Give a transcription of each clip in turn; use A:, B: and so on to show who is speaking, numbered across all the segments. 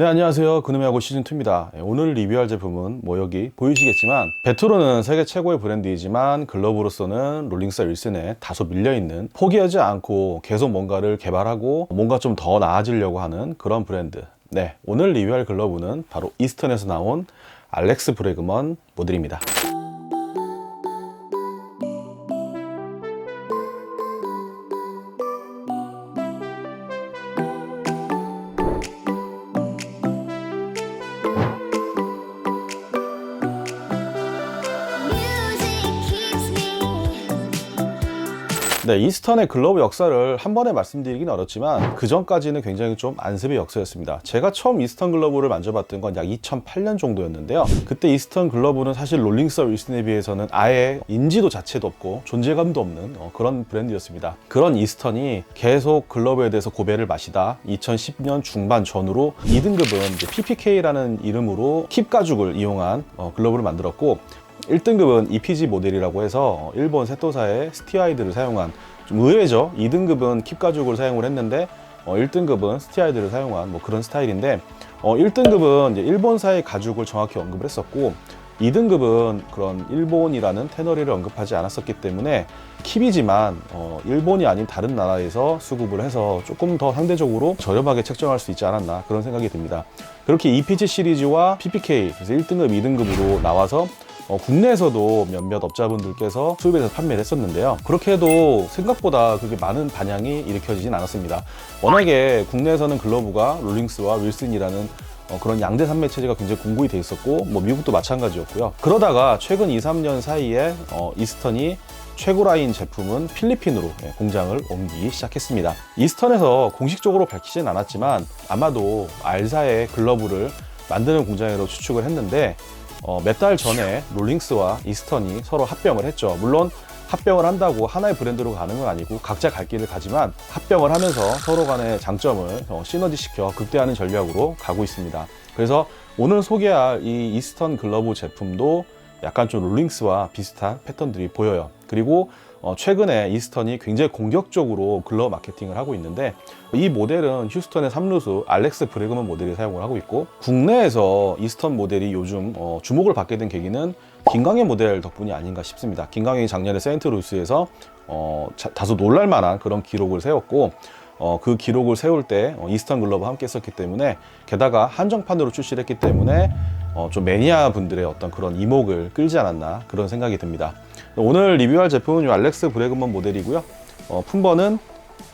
A: 네, 안녕하세요. 그놈의 야구 시즌2입니다. 오늘 리뷰할 제품은 여기 보이시겠지만 배트로는 세계 최고의 브랜드이지만 글러브로서는 롤링스와 윌슨에 다소 밀려있는, 포기하지 않고 계속 뭔가를 개발하고 뭔가 좀 더 나아지려고 하는 그런 브랜드. 네, 오늘 리뷰할 글러브는 바로 이스턴에서 나온 알렉스 브레그먼 모델입니다. 네, 이스턴의 글러브 역사를 한 번에 말씀드리긴 어렵지만 그 전까지는 굉장히 좀 안습의 역사였습니다. 제가 처음 이스턴 글러브를 만져봤던 건 약 2008년 정도였는데요. 그때 이스턴 글러브는 사실 롤링스와 윌슨에 비해서는 아예 인지도 자체도 없고 존재감도 없는 그런 브랜드였습니다. 그런 이스턴이 계속 글러브에 대해서 고배를 마시다 2010년 중반 전후로 2등급은 PPK라는 이름으로 킵 가죽을 이용한 글러브를 만들었고, 1등급은 EPG 모델이라고 해서 일본 세토사의 스티아이드를 사용한, 좀 의외죠. 2등급은 킵 가죽을 사용을 했는데 1등급은 스티아이드를 사용한 그런 스타일인데, 1등급은 이제 일본사의 가죽을 정확히 언급을 했었고 2등급은 그런 일본이라는 테너리를 언급하지 않았었기 때문에 킵이지만 일본이 아닌 다른 나라에서 수급을 해서 조금 더 상대적으로 저렴하게 책정할 수 있지 않았나, 그런 생각이 듭니다. 그렇게 EPG 시리즈와 PPK, 그래서 1등급, 2등급으로 나와서 국내에서도 몇몇 업자분들께서 수입해서 판매를 했었는데요. 그렇게 해도 생각보다 그렇게 많은 반향이 일으켜지진 않았습니다. 워낙에 국내에서는 글러브가 롤링스와 윌슨이라는 그런 양대 산맥 체제가 굉장히 공고히 돼 있었고, 미국도 마찬가지였고요. 그러다가 최근 2, 3년 사이에 이스턴이 최고 라인 제품은 필리핀으로 공장을 옮기기 시작했습니다. 이스턴에서 공식적으로 밝히진 않았지만 아마도 R사의 글러브를 만드는 공장으로 추측을 했는데, 몇 달 전에 롤링스와 이스턴이 서로 합병을 했죠. 물론 합병을 한다고 하나의 브랜드로 가는 건 아니고 각자 갈 길을 가지만, 합병을 하면서 서로 간의 장점을 시너지시켜 극대화하는 전략으로 가고 있습니다. 그래서 오늘 소개할 이 이스턴 글러브 제품도 약간 좀 롤링스와 비슷한 패턴들이 보여요. 그리고 최근에 이스턴이 굉장히 공격적으로 글러브 마케팅을 하고 있는데, 이 모델은 휴스턴의 3루수 알렉스 브레그먼 모델이 사용을 하고 있고, 국내에서 이스턴 모델이 요즘 주목을 받게 된 계기는 김광현 모델 덕분이 아닌가 싶습니다. 김광현이 작년에 세인트루이스에서 다소 놀랄만한 그런 기록을 세웠고, 그 기록을 세울 때 이스턴 글러브와 함께 했었기 때문에, 게다가 한정판으로 출시를 했기 때문에 좀 매니아 분들의 어떤 그런 이목을 끌지 않았나, 그런 생각이 듭니다. 오늘 리뷰할 제품은 이 알렉스 브레그먼 모델이고요. 품번은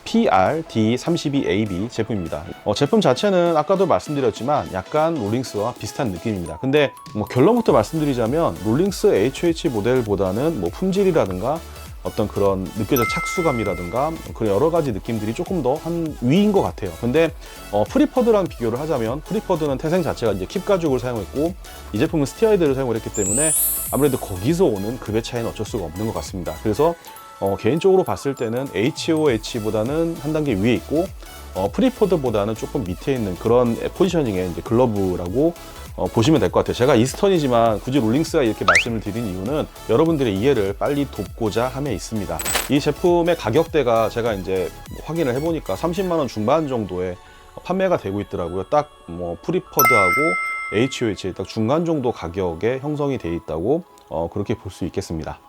A: PRD32AB 제품입니다. 제품 자체는 아까도 말씀드렸지만 약간 롤링스와 비슷한 느낌입니다. 근데 결론부터 말씀드리자면 롤링스 HH 모델보다는 품질이라든가 어떤 그런 느껴져 착수감이라든가 그런 여러 가지 느낌들이 조금 더 한 위인 것 같아요. 근데 프리퍼드랑 비교를 하자면, 프리퍼드는 태생 자체가 이제 킵 가죽을 사용했고 이 제품은 스티아이드를 사용을 했기 때문에 아무래도 거기서 오는 급의 차이는 어쩔 수가 없는 것 같습니다. 그래서 개인적으로 봤을 때는 HOH보다는 한 단계 위에 있고 프리퍼드보다는 조금 밑에 있는 그런 포지셔닝의 이제 글러브라고 보시면 될 것 같아요. 제가 이스턴이지만 굳이 롤링스가 이렇게 말씀을 드린 이유는 여러분들의 이해를 빨리 돕고자 함에 있습니다. 이 제품의 가격대가 제가 이제 확인을 해보니까 30만 원 중반 정도에 판매가 되고 있더라고요. 딱 프리퍼드하고 HOH 딱 중간 정도 가격에 형성이 되어 있다고 그렇게 볼 수 있겠습니다.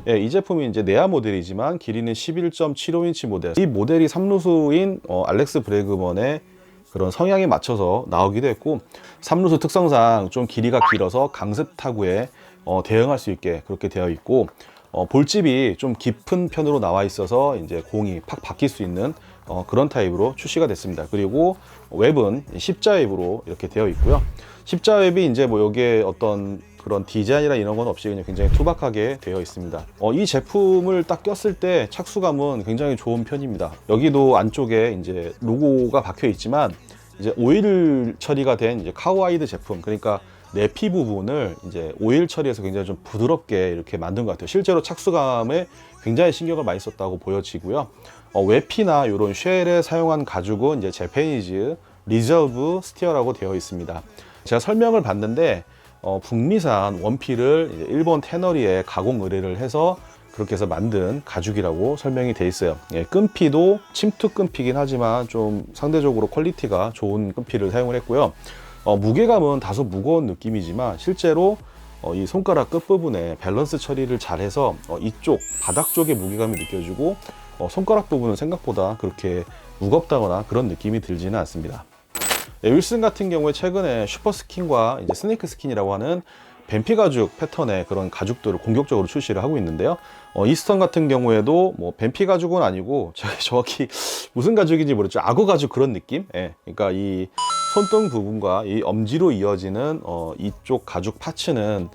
A: 예, 이 제품이 이제 내야 모델이지만 길이는 11.75인치 모델. 이 모델이 3루수인 알렉스 브레그먼의 그런 성향에 맞춰서 나오기도 했고, 3루수 특성상 좀 길이가 길어서 강습 타구에 대응할 수 있게 그렇게 되어 있고, 볼집이 좀 깊은 편으로 나와 있어서 이제 공이 팍 박힐 수 있는 그런 타입으로 출시가 됐습니다. 그리고 웹은 십자 웹으로 이렇게 되어 있고요. 십자 웹이 이제 여기에 어떤 그런 디자인이나 이런 건 없이 그냥 굉장히 투박하게 되어 있습니다. 이 제품을 딱 꼈을 때 착수감은 굉장히 좋은 편입니다. 여기도 안쪽에 이제 로고가 박혀 있지만 이제 오일 처리가 된 이제 카우아이드 제품, 그러니까 내피 부분을 이제 오일 처리해서 굉장히 좀 부드럽게 이렇게 만든 것 같아요. 실제로 착수감에 굉장히 신경을 많이 썼다고 보여지고요. 웨피나 이런 쉘에 사용한 가죽은 이제 재패니즈 리저브 스티어라고 되어 있습니다. 제가 설명을 봤는데 북미산 원피를 이제 일본 테너리에 가공 의뢰를 해서 그렇게 해서 만든 가죽이라고 설명이 돼 있어요. 예, 끈피도 침투 끈피긴 하지만 좀 상대적으로 퀄리티가 좋은 끈피를 사용을 했고요. 무게감은 다소 무거운 느낌이지만 실제로 이 손가락 끝부분에 밸런스 처리를 잘해서 이쪽 바닥 쪽의 무게감이 느껴지고 손가락 부분은 생각보다 그렇게 무겁다거나 그런 느낌이 들지는 않습니다. 윌슨 같은 경우에 최근에 슈퍼 스킨과 이제 스네이크 스킨이라고 하는 뱀피 가죽 패턴의 그런 가죽들을 공격적으로 출시를 하고 있는데요. 이스턴 같은 경우에도 뭐 뱀피 가죽은 아니고 정확히 무슨 가죽인지 모르겠죠. 악어 가죽 그런 느낌? 예. 그러니까 이 손등 부분과 이 엄지로 이어지는 이쪽 가죽 파츠는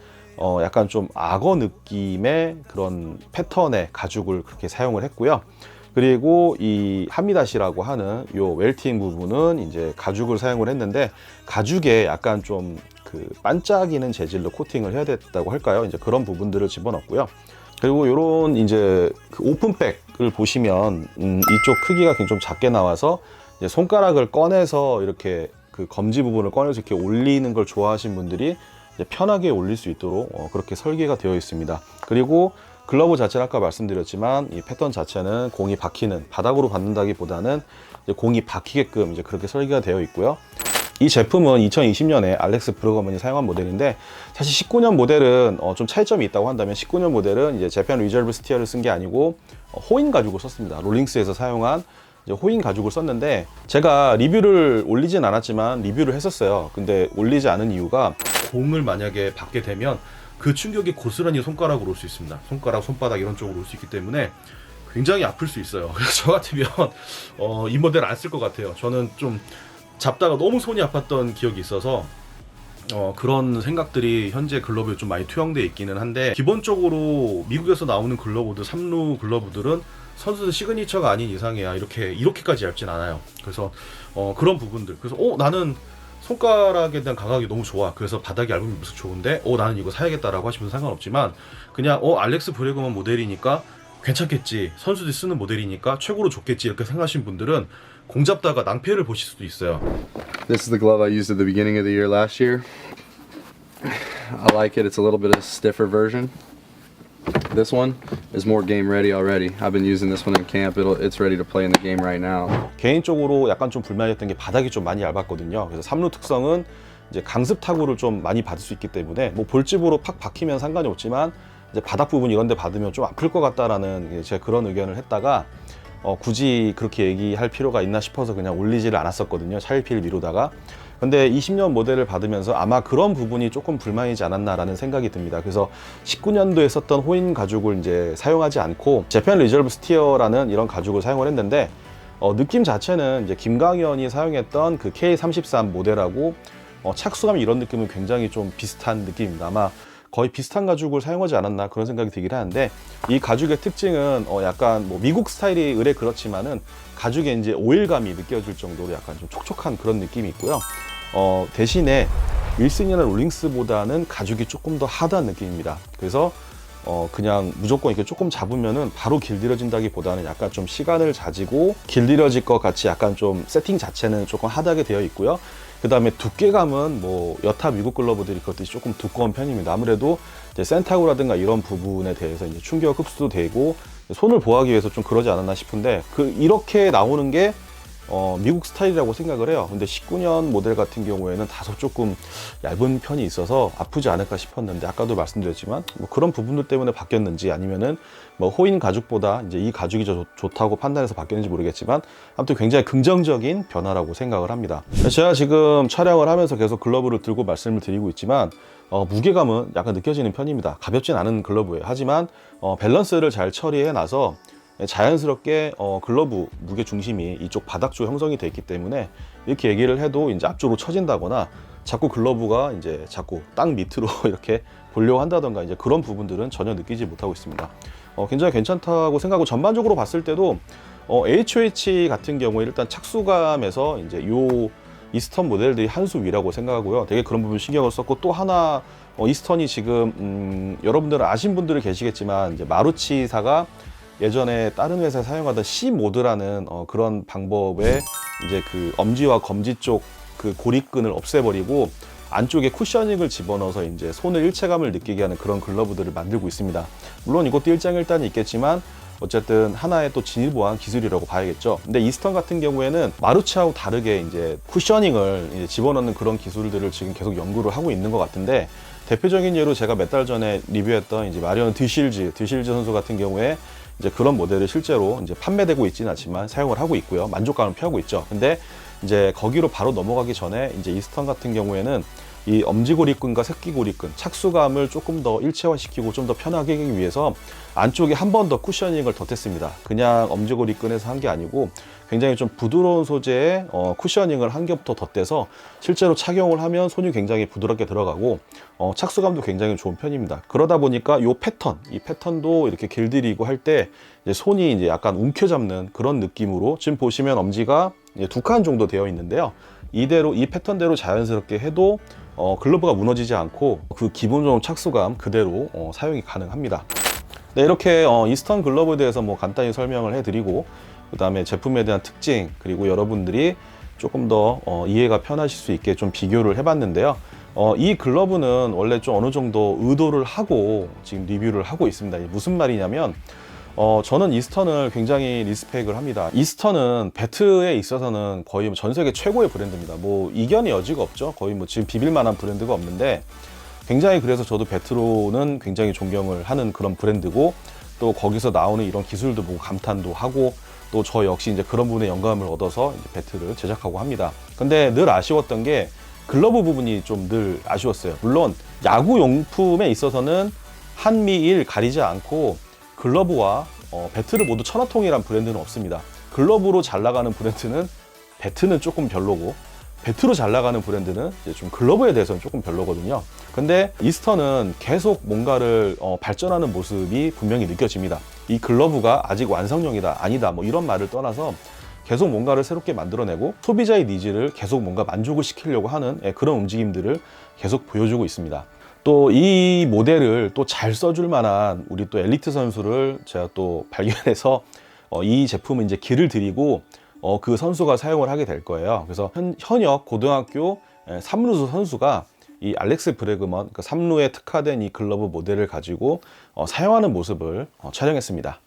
A: 약간 좀 악어 느낌의 그런 패턴의 가죽을 그렇게 사용을 했고요. 그리고 이 하미다시라고 하는 요 웰팅 부분은 이제 가죽을 사용을 했는데 가죽에 약간 좀 그 반짝이는 재질로 코팅을 해야 됐다고 할까요? 이제 그런 부분들을 집어넣었고요. 그리고 요런 이제 그 오픈백을 보시면 이쪽 크기가 굉장히 좀 작게 나와서 이제 손가락을 꺼내서 이렇게 그 검지 부분을 꺼내서 이렇게 올리는 걸 좋아하시는 분들이 이제 편하게 올릴 수 있도록 그렇게 설계가 되어 있습니다. 그리고 글러브 자체는 아까 말씀드렸지만 이 패턴 자체는 공이 박히는, 바닥으로 받는다기보다는 이제 공이 박히게끔 이제 그렇게 설계가 되어 있고요. 이 제품은 2020년에 알렉스 브루거먼이 사용한 모델인데 사실 19년 모델은 좀 차이점이 있다고 한다면 19년 모델은 이제 재팬 리저브 스티어를 쓴 게 아니고 호인 가죽을 썼습니다. 롤링스에서 사용한 이제 호인 가죽을 썼는데 제가 리뷰를 올리진 않았지만 리뷰를 했었어요. 근데 올리지 않은 이유가 공을 만약에 받게 되면 그 충격이 고스란히 손가락으로 올 수 있습니다. 손가락, 손바닥 이런 쪽으로 올 수 있기 때문에 굉장히 아플 수 있어요. 그래서 저 같으면 이 모델 안 쓸 것 같아요. 저는 좀 잡다가 너무 손이 아팠던 기억이 있어서 그런 생각들이 현재 글러브에 좀 많이 투영되어 있기는 한데 기본적으로 미국에서 나오는 글러브들, 3루 글러브들은 선수들 시그니처가 아닌 이상이야 이렇게까지 얇진 않아요. 그래서 그런 부분들, 그래서 나는 손가락에 대한 감각이 너무 좋아, 그래서 바닥이 얇으면 무척 좋은데 나는 이거 사야겠다라고 하시면 상관없지만 그냥 알렉스 브레그먼 모델이니까 괜찮겠지, 선수들이 쓰는 모델이니까 최고로 좋겠지 이렇게 생각하시는 분들은 공 잡다가 낭패를 보실 수도 있어요.
B: This is the glove I used at the beginning of the year last year. I like it. It's a little bit of a stiffer version. This one is more game ready already. I've been using this one in camp. It's ready to play in the game right now.
A: 개인적으로 약간 좀 불만이었던 게 바닥이 좀 많이 얇았거든요. 그래서 3루 특성은 이제 강습 타구를 좀 많이 받을 수 있기 때문에 뭐 볼집으로 팍 박히면 상관이 없지만 이제 바닥 부분 이런 데 받으면 좀 아플 것 같다라는 제가 그런 의견을 했다가 굳이 그렇게 얘기할 필요가 있나 싶어서 그냥 올리지를 않았었거든요. 차일피일 미루다가. 근데 20년 모델을 받으면서 아마 그런 부분이 조금 불만이지 않았나라는 생각이 듭니다. 그래서 19년도에 썼던 호인 가죽을 이제 사용하지 않고 재팬 리저브 스티어라는 이런 가죽을 사용을 했는데 느낌 자체는 이제 김광현이 사용했던 그 K33 모델하고 착수감이 이런 느낌은 굉장히 좀 비슷한 느낌입니다. 아마 거의 비슷한 가죽을 사용하지 않았나 그런 생각이 들긴 하는데 이 가죽의 특징은 약간 뭐 미국 스타일이 의뢰 그렇지만은 가죽에 이제 오일감이 느껴질 정도로 약간 좀 촉촉한 그런 느낌이 있고요. 대신에 윌슨이나 롤링스보다는 가죽이 조금 더 하드한 느낌입니다. 그래서 그냥 무조건 이렇게 조금 잡으면은 바로 길들여진다기보다는 약간 좀 시간을 가지고 길들여질 것 같이 약간 좀 세팅 자체는 조금 하드하게 되어 있고요. 그 다음에 두께감은 뭐 여타 미국 글러브들이 그렇듯이 조금 두꺼운 편입니다. 아무래도 이제 센타구라든가 이런 부분에 대해서 이제 충격 흡수도 되고 손을 보호하기 위해서 좀 그러지 않았나 싶은데 이렇게 나오는 게 미국 스타일이라고 생각을 해요. 근데 19년 모델 같은 경우에는 다소 조금 얇은 편이 있어서 아프지 않을까 싶었는데 아까도 말씀드렸지만 뭐 그런 부분들 때문에 바뀌었는지 아니면은 뭐 호인 가죽보다 이제 이 가죽이 좋다고 판단해서 바뀌었는지 모르겠지만 아무튼 굉장히 긍정적인 변화라고 생각을 합니다. 제가 지금 촬영을 하면서 계속 글러브를 들고 말씀을 드리고 있지만 무게감은 약간 느껴지는 편입니다. 가볍진 않은 글러브예요. 하지만 밸런스를 잘 처리해 놔서 자연스럽게 글러브 무게 중심이 이쪽 바닥 쪽 형성이 되어 있기 때문에 이렇게 얘기를 해도 이제 앞쪽으로 처진다거나 자꾸 글러브가 이제 자꾸 땅 밑으로 이렇게 보려고 한다던가 이제 그런 부분들은 전혀 느끼지 못하고 있습니다. 굉장히 괜찮다고 생각하고 전반적으로 봤을 때도 HOH 같은 경우에 일단 착수감에서 이제 요 이스턴 모델들이 한 수 위라고 생각하고요. 되게 그런 부분 신경을 썼고 또 하나 이스턴이 지금 여러분들은 아신 분들은 계시겠지만 이제 마루치사가 예전에 다른 회사에 사용하던 C 모드라는 그런 방법에 이제 그 엄지와 검지 쪽 그 고립근을 없애버리고 안쪽에 쿠셔닝을 집어넣어서 이제 손의 일체감을 느끼게 하는 그런 글러브들을 만들고 있습니다. 물론 이것도 일장일단이 있겠지만 어쨌든 하나의 또 진일보한 기술이라고 봐야겠죠. 근데 이스턴 같은 경우에는 마루치하고 다르게 이제 쿠셔닝을 이제 집어넣는 그런 기술들을 지금 계속 연구를 하고 있는 것 같은데, 대표적인 예로 제가 몇 달 전에 리뷰했던 이제 마리언 드실즈 선수 같은 경우에 이제 그런 모델을 실제로 이제 판매되고 있지는 않지만 사용을 하고 있고요. 만족감을 표하고 있죠. 근데 이제 거기로 바로 넘어가기 전에 이제 이스턴 같은 경우에는 이 엄지고리끈과 새끼고리끈 착수감을 조금 더 일체화시키고 좀 더 편하게 하기 위해서 안쪽에 한 번 더 쿠셔닝을 덧댔습니다. 그냥 엄지고리끈에서 한 게 아니고 굉장히 좀 부드러운 소재의 쿠셔닝을 한 겹 더 덧대서 실제로 착용을 하면 손이 굉장히 부드럽게 들어가고 착수감도 굉장히 좋은 편입니다. 그러다 보니까 이 패턴도 이렇게 길들이고 할 때 손이 이제 약간 움켜잡는 그런 느낌으로, 지금 보시면 엄지가 두 칸 정도 되어 있는데요. 이 패턴대로 자연스럽게 해도 글러브가 무너지지 않고 그 기본적인 착수감 그대로 사용이 가능합니다. 네, 이렇게 이스턴 글러브에 대해서 뭐 간단히 설명을 해드리고, 그 다음에 제품에 대한 특징, 그리고 여러분들이 조금 더 이해가 편하실 수 있게 좀 비교를 해봤는데요. 이 글러브는 원래 좀 어느 정도 의도를 하고 지금 리뷰를 하고 있습니다. 무슨 말이냐면 저는 이스턴을 굉장히 리스펙을 합니다. 이스턴은 배트에 있어서는 거의 전 세계 최고의 브랜드입니다. 뭐 이견의 여지가 없죠. 거의 뭐 지금 비빌 만한 브랜드가 없는데, 굉장히 그래서 저도 배트로는 굉장히 존경을 하는 그런 브랜드고, 또 거기서 나오는 이런 기술도 보고 감탄도 하고, 또 저 역시 이제 그런 부분에 영감을 얻어서 이제 배트를 제작하고 합니다. 근데 늘 아쉬웠던 게 글러브 부분이 좀 늘 아쉬웠어요. 물론 야구 용품에 있어서는 한미일 가리지 않고 글러브와 배트를 모두 천하통일한 브랜드는 없습니다. 글러브로 잘 나가는 브랜드는 배트는 조금 별로고, 배트로 잘 나가는 브랜드는 이제 좀 글러브에 대해서는 조금 별로거든요. 근데 이스턴은 계속 뭔가를 발전하는 모습이 분명히 느껴집니다. 이 글러브가 아직 완성형이다, 아니다, 뭐 이런 말을 떠나서 계속 뭔가를 새롭게 만들어내고 소비자의 니즈를 계속 뭔가 만족을 시키려고 하는 그런 움직임들을 계속 보여주고 있습니다. 또 이 모델을 또 잘 써줄 만한 우리 또 엘리트 선수를 제가 또 발견해서 이 제품은 이제 길을 들이고 그 선수가 사용을 하게 될 거예요. 그래서 현역 고등학교 3루수 선수가 이 알렉스 브래그먼, 그 3루에 특화된 이 글러브 모델을 가지고 사용하는 모습을 촬영했습니다.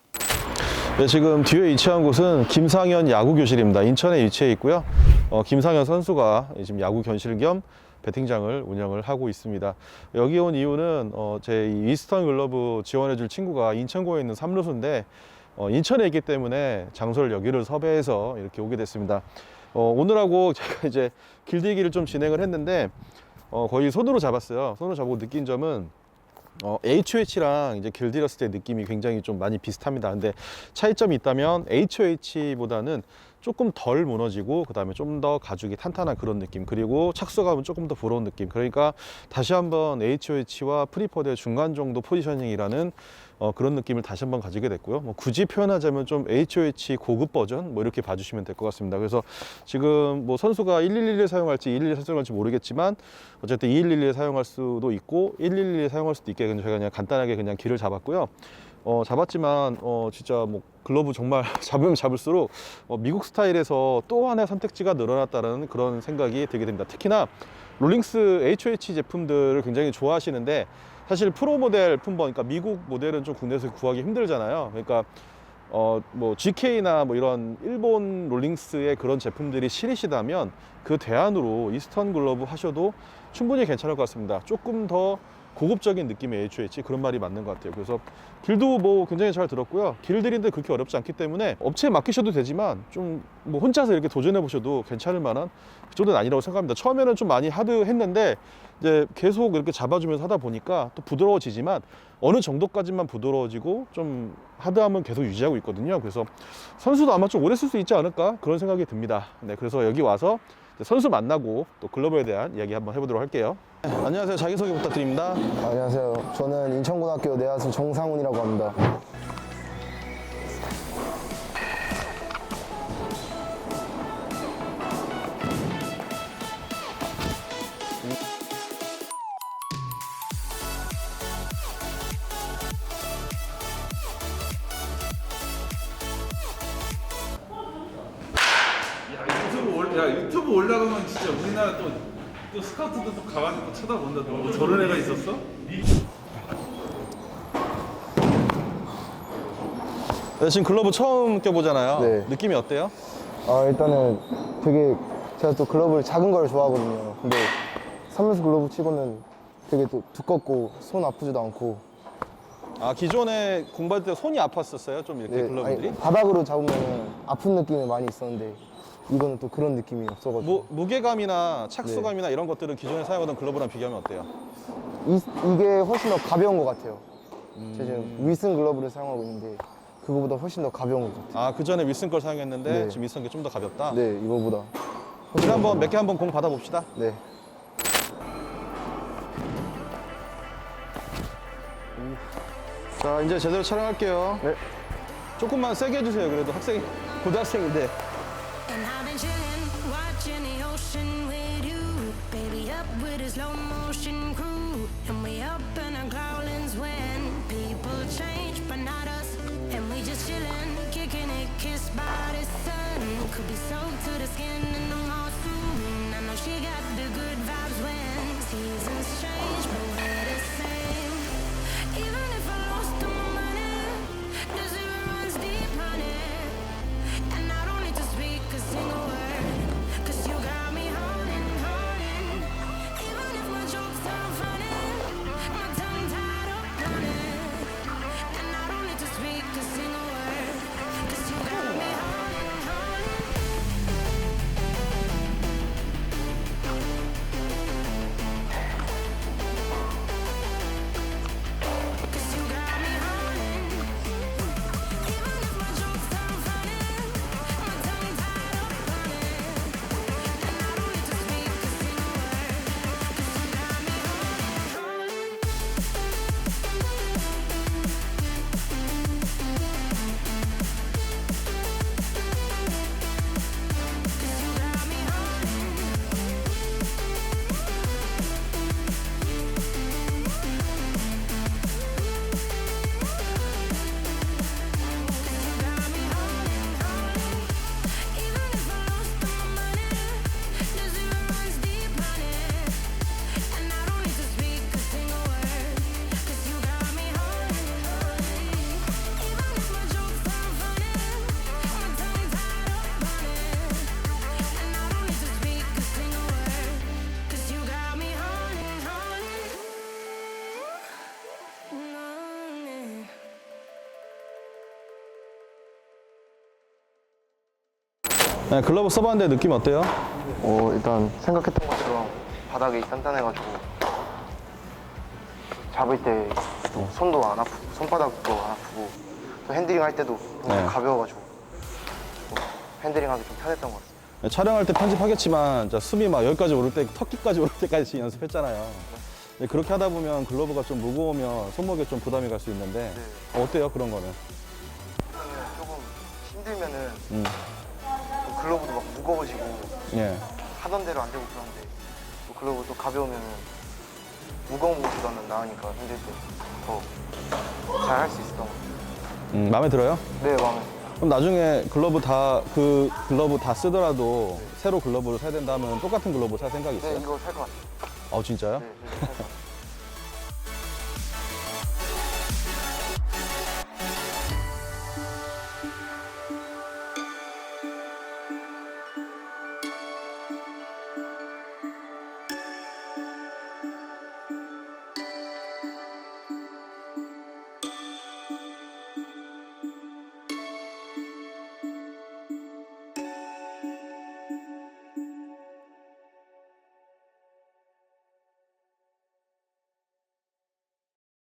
A: 네, 지금 뒤에 위치한 곳은 김상현 야구교실입니다. 인천에 위치해 있고요. 김상현 선수가 지금 야구 교실 겸 배팅장을 운영을 하고 있습니다. 여기 온 이유는 제 이스턴 글러브 지원해줄 친구가 인천고에 있는 3루수인데 인천에 있기 때문에 장소를 여기를 섭외해서 이렇게 오게 됐습니다. 오늘하고 제가 이제 길들이기를 좀 진행을 했는데 거의 손으로 잡았어요. 손으로 잡고 느낀 점은 HOH랑 이제 길들였을 때 느낌이 굉장히 좀 많이 비슷합니다. 근데 차이점이 있다면 HOH보다는 조금 덜 무너지고, 그 다음에 좀 더 가죽이 탄탄한 그런 느낌, 그리고 착수감은 조금 더 부러운 느낌. 그러니까 다시 한번 HOH와 프리퍼드의 중간 정도 포지셔닝이라는 그런 느낌을 다시 한번 가지게 됐고요. 뭐 굳이 표현하자면 좀 HOH 고급 버전 뭐 이렇게 봐주시면 될 것 같습니다. 그래서 지금 뭐 선수가 1111 사용할지 211 사용할지 모르겠지만 어쨌든 2111 사용할 수도 있고 111 사용할 수도 있게 저희가 그냥 간단하게 그냥 길을 잡았고요. 잡았지만 진짜 뭐 글러브 정말 잡으면 잡을수록 미국 스타일에서 또 하나의 선택지가 늘어났다는 그런 생각이 들게 됩니다. 특히나 롤링스 HOH 제품들을 굉장히 좋아하시는데, 사실 프로 모델 품번, 그러니까 미국 모델은 좀 국내에서 구하기 힘들잖아요. 그러니까 뭐 GK나 뭐 이런 일본 롤링스의 그런 제품들이 싫으시다면 그 대안으로 이스턴 글러브 하셔도 충분히 괜찮을 것 같습니다. 조금 더 고급적인 느낌의 HOH, 그런 말이 맞는 것 같아요. 그래서 길도 뭐 굉장히 잘 들었고요. 길 들이는데 그렇게 어렵지 않기 때문에 업체에 맡기셔도 되지만 좀 뭐 혼자서 이렇게 도전해 보셔도 괜찮을 만한 그 정도는 아니라고 생각합니다. 처음에는 좀 많이 하드했는데 이제 계속 이렇게 잡아주면서 하다 보니까 또 부드러워지지만 어느 정도까지만 부드러워지고 좀 하드함은 계속 유지하고 있거든요. 그래서 선수도 아마 좀 오래 쓸 수 있지 않을까 그런 생각이 듭니다. 네, 그래서 여기 와서 선수 만나고 또 글러브에 대한 이야기 한번 해보도록 할게요. 네, 안녕하세요. 자기소개 부탁드립니다.
C: 안녕하세요. 저는 인천고등학교 내야수 정상훈이라고 합니다.
D: 야, 유튜브 올라가면 진짜 우리나라 또 스카우트도 또 가가지고 쳐다본다. 너 저런 애가 있었어?
A: 네, 지금 글러브 처음 껴보잖아요.
C: 네.
A: 느낌이 어때요?
C: 일단은 되게 제가 또 글러브를 작은 걸 좋아하거든요. 근데 3연속 글러브 치고는 되게 또 두껍고 손 아프지도 않고.
A: 아, 기존에 공부할 때 손이 아팠었어요? 좀 이렇게
C: 네,
A: 글러브들이?
C: 아니, 바닥으로 잡으면 아픈 느낌이 많이 있었는데 이거는 또 그런 느낌이 없어가지고.
A: 무게감이나 착수감이나 이런 것들은 기존에 사용하던 글러브랑 비교하면 어때요?
C: 이게 훨씬 더 가벼운 것 같아요. 제가 지금 윌슨 글러브를 사용하고 있는데 그거보다 훨씬 더 가벼운 것 같아요.
A: 아, 그 전에 윌슨 걸 사용했는데
C: 네.
A: 지금 윌슨 게 좀 더 가볍다?
C: 네, 이거보다.
A: 우리 한번 몇 개 한번 공 받아봅시다.
C: 네.
A: 자, 이제 제대로 촬영할게요.
C: 네.
A: 조금만 세게 해주세요. 그래도 고등학생인데.
E: And I've been chillin', watching the ocean with you. Baby, up with a slow motion crew. And we up in our growlings when people change, but not us. And we just chillin', kicking it, kissed by the sun. Could be soaked to the skin in the mall soon. I know she got the good vibes when seasons change, but we're the same. Even if I lost all my money, the zero runs deep, honey. And I don't need to speak a single word, 'cause you got me holding, holding. Even if my jokes are funny, my tongue tied up on it. And I don't need to speak a single word, 'cause you got me holding, holding. Cause you got me holding. Even if my jokes are funny, my tongue tied up on it. And I don't need to speak a single word, 'cause you got me holding, holding. Cause you got me holding. Got me holding, holding. Even if I lost all my money, the zero runs deep, honey. And I don't need to speak a single word, 'cause you got me holding, holding. Even if my jokes are funny, my tongue tied up on it. And I don't need to speak a single word, 'cause you got me holding, holding.
A: 네, 글러브 써봤는데 느낌 어때요?
C: 일단 생각했던 것처럼 바닥이 단단해가지고 잡을 때 또 손도 안 아프고 손바닥도 안 아프고 또 핸들링 할 때도
A: 네.
C: 가벼워가지고 또 핸들링하기 좀 편했던 것 같습니다.
A: 네, 촬영할 때 편집하겠지만 자, 숨이 막 여기까지 오를 때 턱끼까지 오를 때까지 연습했잖아요. 네, 그렇게 하다 보면 글러브가 좀 무거우면 손목에 좀 부담이 갈 수 있는데 어때요 그런 거는?
C: 조금 힘들면은 또 글러브도 막 무거워지고
A: 예.
C: 하던 대로 안 되고 그러는데 또 글러브 또 가벼우면은 무거운 것보다는 나으니까 힘들 때 더 잘 할 수 있었던 것 같아요.
A: 마음에 들어요?
C: 네, 마음에
A: 그럼 나중에 글러브 다 쓰더라도 새로 글러브를 사야 된다면 똑같은 글러브 살 생각이 있어요?
C: 네, 이거 살 것 같아요.
A: 진짜요?
C: 네, 이거 살 것 같아요.